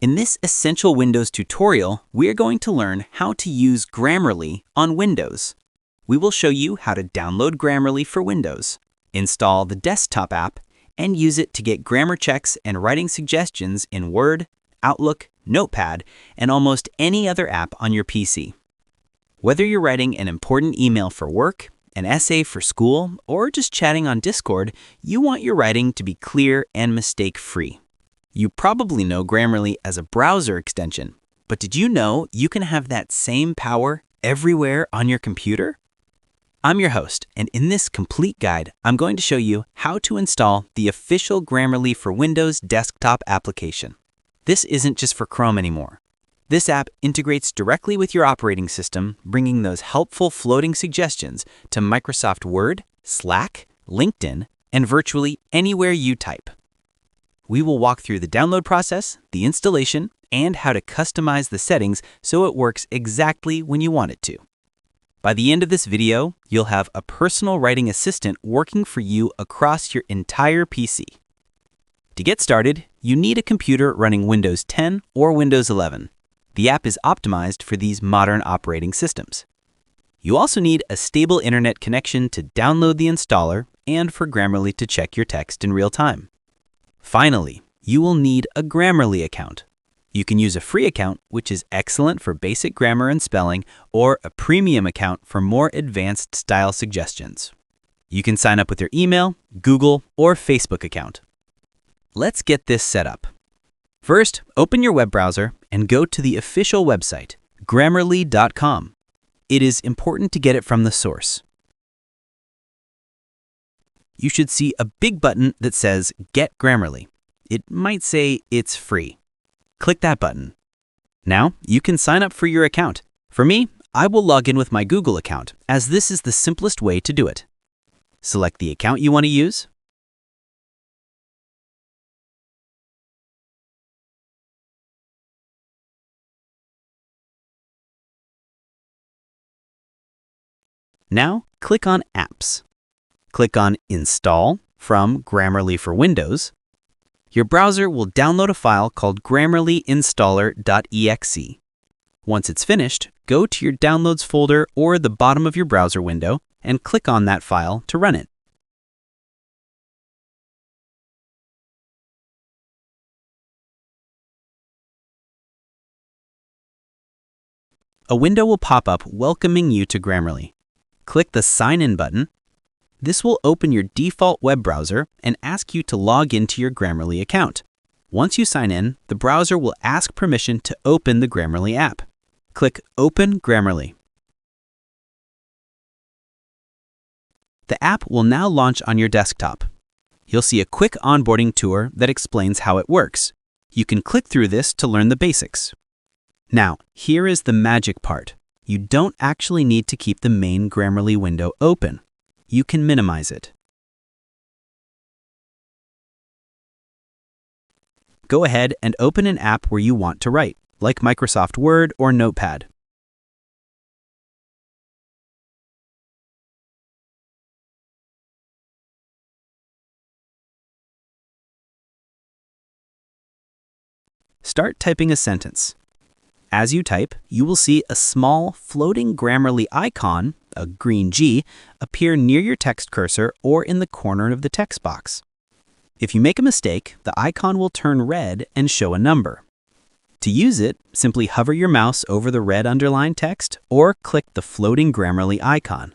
In this Essential Windows tutorial, we are going to learn how to use Grammarly on Windows. We will show you how to download Grammarly for Windows, install the desktop app, and use it to get grammar checks and writing suggestions in Word, Outlook, Notepad, and almost any other app on your PC. Whether you're writing an important email for work, an essay for school, or just chatting on Discord, you want your writing to be clear and mistake-free. You probably know Grammarly as a browser extension, but did you know you can have that same power everywhere on your computer? I'm your host, and in this complete guide, I'm going to show you how to install the official Grammarly for Windows desktop application. This isn't just for Chrome anymore. This app integrates directly with your operating system, bringing those helpful floating suggestions to Microsoft Word, Slack, LinkedIn, and virtually anywhere you type. We will walk through the download process, the installation, and how to customize the settings so it works exactly when you want it to. By the end of this video, you'll have a personal writing assistant working for you across your entire PC. To get started, you need a computer running Windows 10 or Windows 11. The app is optimized for these modern operating systems. You also need a stable internet connection to download the installer and for Grammarly to check your text in real time. Finally, you will need a Grammarly account. You can use a free account, which is excellent for basic grammar and spelling, or a premium account for more advanced style suggestions. You can sign up with your email, Google, or Facebook account. Let's get this set up. First, open your web browser and go to the official website, Grammarly.com. It is important to get it from the source. You should see a big button that says Get Grammarly. It might say it's free. Click that button. Now, you can sign up for your account. For me, I will log in with my Google account, as this is the simplest way to do it. Select the account you want to use. Now, click on Apps. Click on Install from Grammarly for Windows. Your browser will download a file called grammarlyinstaller.exe. Once it's finished, go to your Downloads folder or the bottom of your browser window and click on that file to run it. A window will pop up welcoming you to Grammarly. Click the Sign In button. This will open your default web browser and ask you to log into your Grammarly account. Once you sign in, the browser will ask permission to open the Grammarly app. Click Open Grammarly. The app will now launch on your desktop. You'll see a quick onboarding tour that explains how it works. You can click through this to learn the basics. Now, here is the magic part. You don't actually need to keep the main Grammarly window open. You can minimize it. Go ahead and open an app where you want to write, like Microsoft Word or Notepad. Start typing a sentence. As you type, you will see a small floating Grammarly icon, a green G, appear near your text cursor or in the corner of the text box. If you make a mistake, the icon will turn red and show a number. To use it, simply hover your mouse over the red underlined text or click the floating Grammarly icon.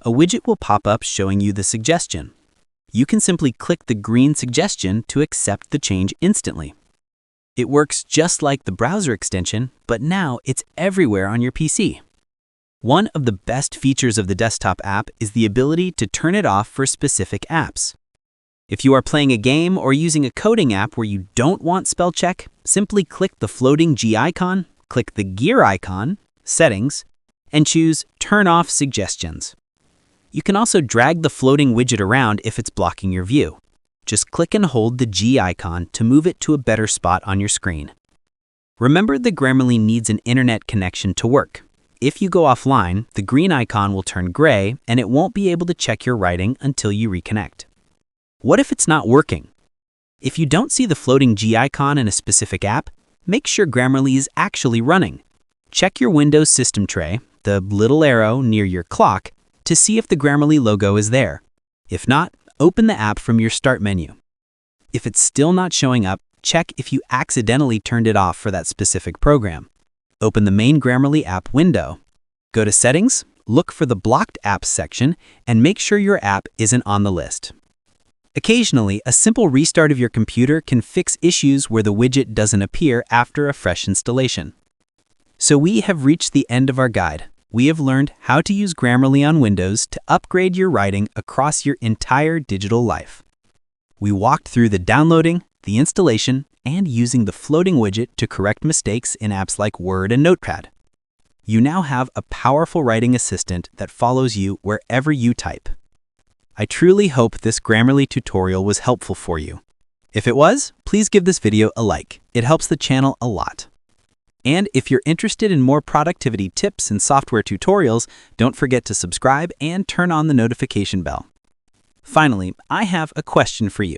A widget will pop up showing you the suggestion. You can simply click the green suggestion to accept the change instantly. It works just like the browser extension, but now it's everywhere on your PC. One of the best features of the desktop app is the ability to turn it off for specific apps. If you are playing a game or using a coding app where you don't want spell check, simply click the floating G icon, click the gear icon, Settings, and choose Turn Off Suggestions. You can also drag the floating widget around if it's blocking your view. Just click and hold the G icon to move it to a better spot on your screen. Remember that Grammarly needs an internet connection to work. If you go offline, the green icon will turn gray and it won't be able to check your writing until you reconnect. What if it's not working? If you don't see the floating G icon in a specific app, make sure Grammarly is actually running. Check your Windows system tray, the little arrow near your clock, to see if the Grammarly logo is there. If not, open the app from your Start menu. If it's still not showing up, check if you accidentally turned it off for that specific program. Open the main Grammarly app window. Go to Settings, look for the Blocked Apps section, and make sure your app isn't on the list. Occasionally, a simple restart of your computer can fix issues where the widget doesn't appear after a fresh installation. So we have reached the end of our guide. We have learned how to use Grammarly on Windows to upgrade your writing across your entire digital life. We walked through the downloading, the installation, and using the floating widget to correct mistakes in apps like Word and Notepad. You now have a powerful writing assistant that follows you wherever you type. I truly hope this Grammarly tutorial was helpful for you. If it was, please give this video a like. It helps the channel a lot. And if you're interested in more productivity tips and software tutorials, don't forget to subscribe and turn on the notification bell. Finally, I have a question for you.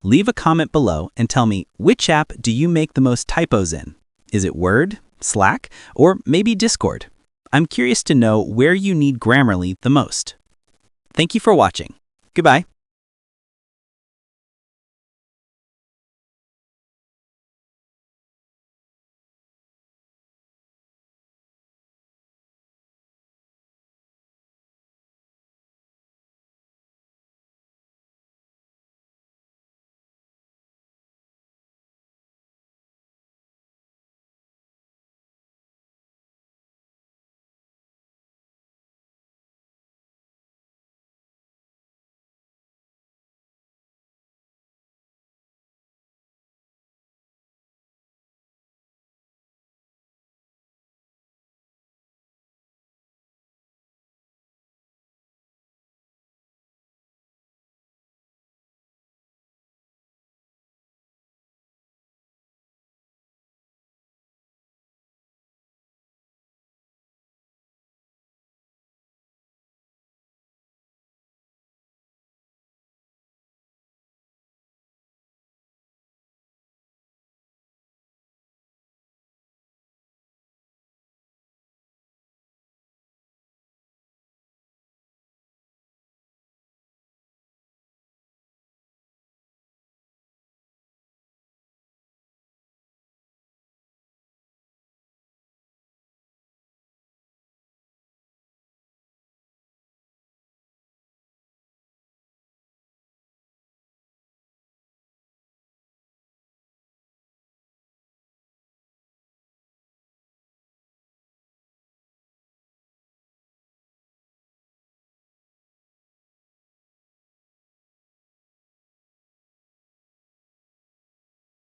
Leave a comment below and tell me, which app do you make the most typos in? Is it Word, Slack, or maybe Discord? I'm curious to know where you need Grammarly the most. Thank you for watching. Goodbye.